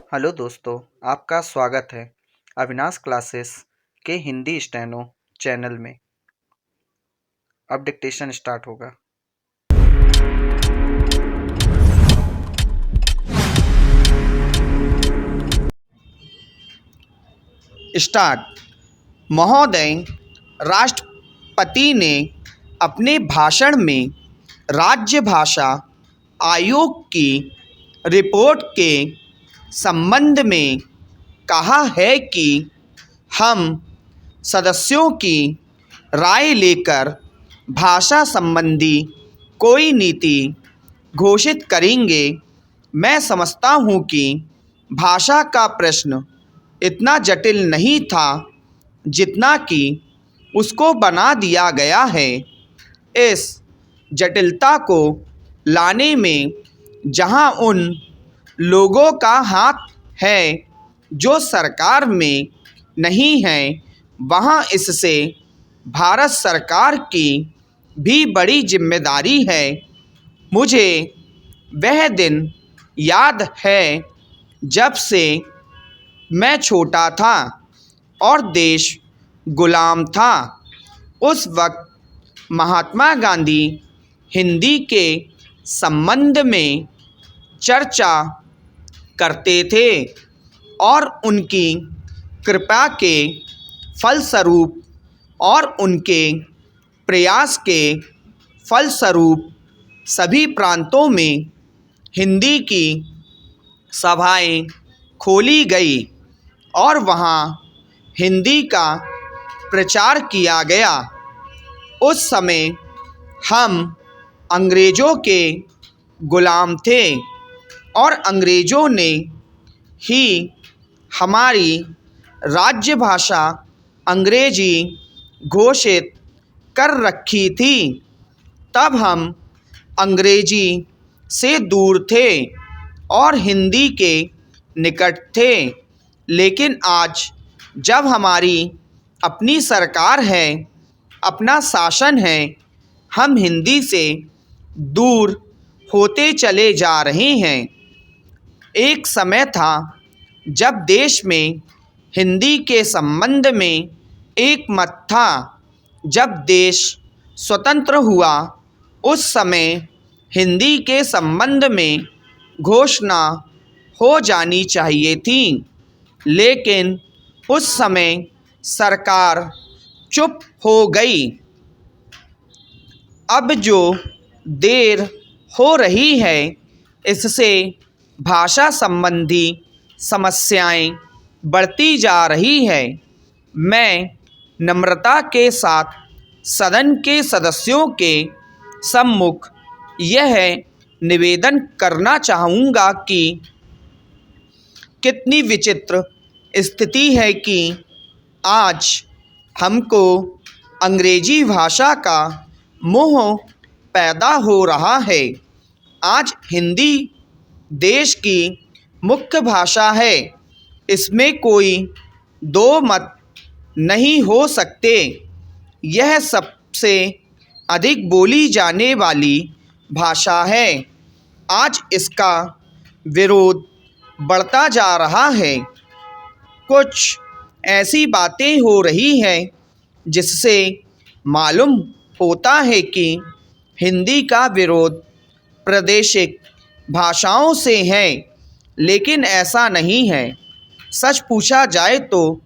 Hello दोस्तों, आपका स्वागत है अविनाश क्लासेस के हिंदी स्टेनो चैनल में। अब डिक्टेशन स्टार्ट होगा। स्टार्ट। महोदय, राष्ट्रपति ने अपने भाषण में राज्य भाषा आयोग की रिपोर्ट के संबंध में कहा है कि हम सदस्यों की राय लेकर भाषा संबंधी कोई नीति घोषित करेंगे। मैं समझता हूँ कि भाषा का प्रश्न इतना जटिल नहीं था जितना कि उसको बना दिया गया है। इस जटिलता को लाने में जहाँ उन लोगों का हाथ है जो सरकार में नहीं हैं, वहाँ इससे भारत सरकार की भी बड़ी जिम्मेदारी है। मुझे वह दिन याद है जब से मैं छोटा था और देश गुलाम था। उस वक्त महात्मा गांधी हिंदी के संबंध में चर्चा करते थे और उनकी कृपा के फलस्वरूप और उनके प्रयास के फलस्वरूप सभी प्रांतों में हिंदी की सभाएं खोली गई और वहाँ हिंदी का प्रचार किया गया। उस समय हम अंग्रेज़ों के गुलाम थे और अंग्रेज़ों ने ही हमारी राज्य भाषा अंग्रेजी घोषित कर रखी थी। तब हम अंग्रेजी से दूर थे और हिंदी के निकट थे, लेकिन आज जब हमारी अपनी सरकार है, अपना शासन है, हम हिंदी से दूर होते चले जा रहे हैं। एक समय था जब देश में हिंदी के संबंध में एक मत था। जब देश स्वतंत्र हुआ उस समय हिंदी के संबंध में घोषणा हो जानी चाहिए थी, लेकिन उस समय सरकार चुप हो गई। अब जो देर हो रही है इससे भाषा संबंधी समस्याएं बढ़ती जा रही है। मैं नम्रता के साथ सदन के सदस्यों के सम्मुख यह निवेदन करना चाहूँगा कि कितनी विचित्र स्थिति है कि आज हमको अंग्रेजी भाषा का मोह पैदा हो रहा है। आज हिंदी देश की मुख्य भाषा है, इसमें कोई दो मत नहीं हो सकते। यह सबसे अधिक बोली जाने वाली भाषा है। आज इसका विरोध बढ़ता जा रहा है। कुछ ऐसी बातें हो रही हैं जिससे मालूम होता है कि हिंदी का विरोध प्रादेशिक भाषाओं से है, लेकिन ऐसा नहीं है। सच पूछा जाए तो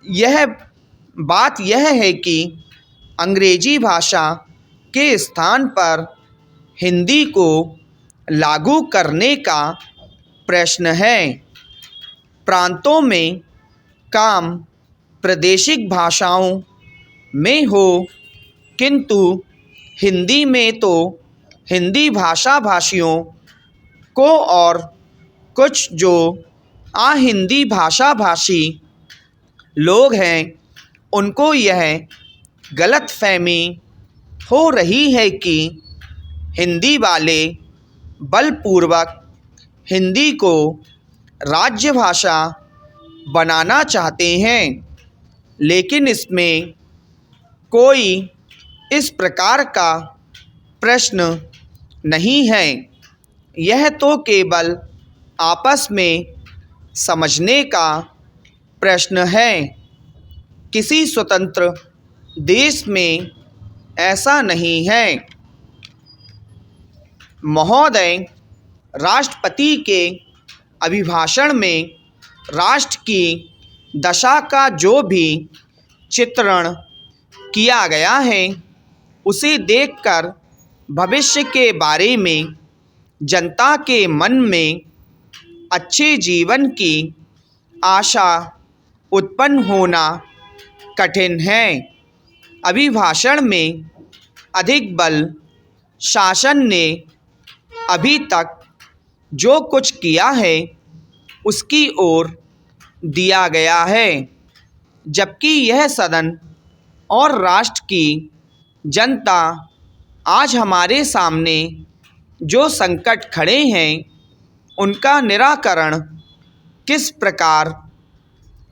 यह बात यह है कि अंग्रेजी भाषा के स्थान पर हिंदी को लागू करने का प्रश्न है। प्रांतों में काम प्रादेशिक भाषाओं में हो, किंतु हिंदी में तो हिंदी भाषा भाषियों को और कुछ जो हिंदी भाषा भाषी लोग हैं उनको यह गलतफहमी हो रही है कि हिंदी वाले बलपूर्वक हिंदी को राज्य भाषा बनाना चाहते हैं, लेकिन इसमें कोई इस प्रकार का प्रश्न नहीं है। यह तो केवल आपस में समझने का प्रश्न है। किसी स्वतंत्र देश में ऐसा नहीं है। महोदय, राष्ट्रपति के अभिभाषण में राष्ट्र की दशा का जो भी चित्रण किया गया है, उसे देखकर भविष्य के बारे में जनता के मन में अच्छे जीवन की आशा उत्पन्न होना कठिन है। अभिभाषण में अधिक बल शासन ने अभी तक जो कुछ किया है उसकी ओर दिया गया है, जबकि यह सदन और राष्ट्र की जनता आज हमारे सामने जो संकट खड़े हैं उनका निराकरण किस प्रकार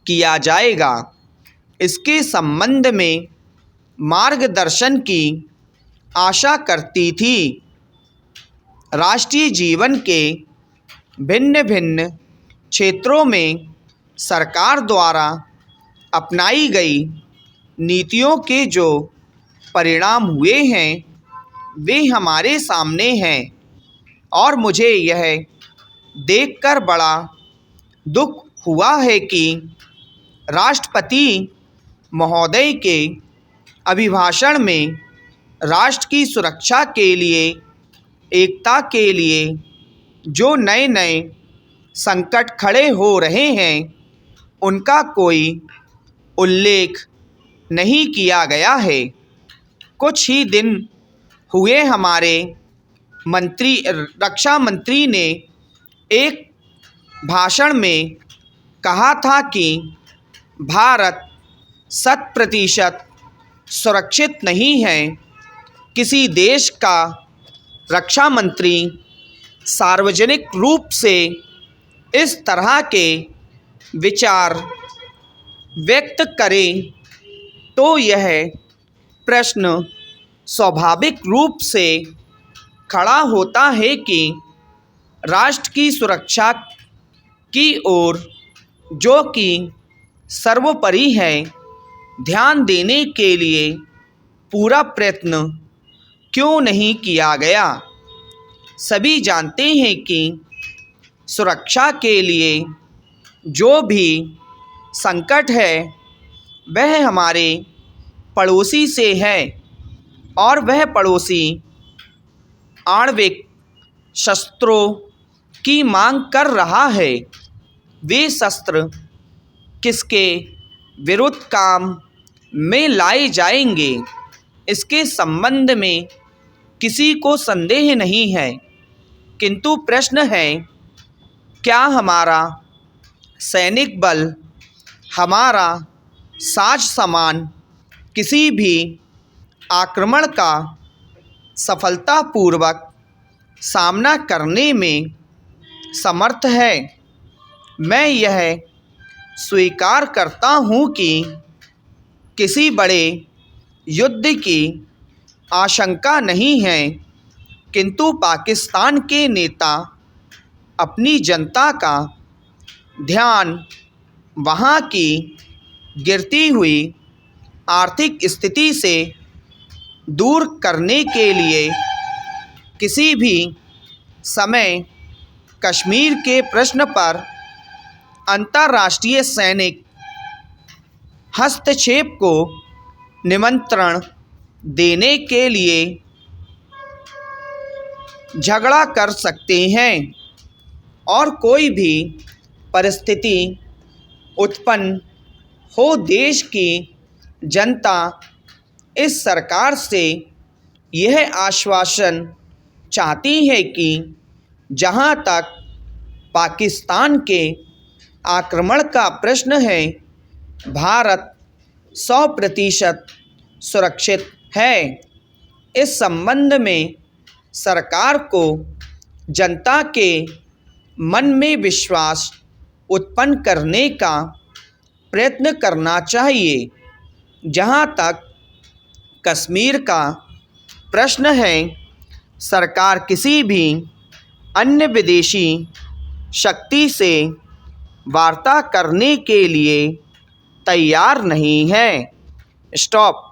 किया जाएगा, इसके संबंध में मार्गदर्शन की आशा करती थी। राष्ट्रीय जीवन के भिन्न भिन्न क्षेत्रों में सरकार द्वारा अपनाई गई नीतियों के जो परिणाम हुए हैं वे हमारे सामने हैं और मुझे यह देखकर बड़ा दुख हुआ है कि राष्ट्रपति महोदय के अभिभाषण में राष्ट्र की सुरक्षा के लिए, एकता के लिए जो नए नए संकट खड़े हो रहे हैं उनका कोई उल्लेख नहीं किया गया है। कुछ ही दिन हुए हमारे रक्षा मंत्री ने एक भाषण में कहा था कि भारत 100% सुरक्षित नहीं है। किसी देश का रक्षा मंत्री सार्वजनिक रूप से इस तरह के विचार व्यक्त करे तो यह प्रश्न स्वाभाविक रूप से खड़ा होता है कि राष्ट्र की सुरक्षा की ओर, जो कि सर्वोपरि है, ध्यान देने के लिए पूरा प्रयत्न क्यों नहीं किया गया। सभी जानते हैं कि सुरक्षा के लिए जो भी संकट है वह हमारे पड़ोसी से है और वह पड़ोसी आणविक शस्त्रों की मांग कर रहा है। वे शस्त्र किसके विरुद्ध काम में लाए जाएंगे, इसके संबंध में किसी को संदेह नहीं है, किंतु प्रश्न है क्या हमारा सैनिक बल, हमारा साज सामान किसी भी आक्रमण का सफलतापूर्वक सामना करने में समर्थ है। मैं यह स्वीकार करता हूँ कि किसी बड़े युद्ध की आशंका नहीं है, किंतु पाकिस्तान के नेता अपनी जनता का ध्यान वहाँ की गिरती हुई आर्थिक स्थिति से दूर करने के लिए किसी भी समय कश्मीर के प्रश्न पर अंतर्राष्ट्रीय सैनिक हस्तक्षेप को निमंत्रण देने के लिए झगड़ा कर सकते हैं और कोई भी परिस्थिति उत्पन्न हो, देश की जनता इस सरकार से यह आश्वासन चाहती है कि जहां तक पाकिस्तान के आक्रमण का प्रश्न है, भारत 100% सुरक्षित है। इस संबंध में सरकार को जनता के मन में विश्वास उत्पन्न करने का प्रयत्न करना चाहिए। जहाँ तक कश्मीर का प्रश्न है, सरकार किसी भी अन्य विदेशी शक्ति से वार्ता करने के लिए तैयार नहीं हैं। स्टॉप।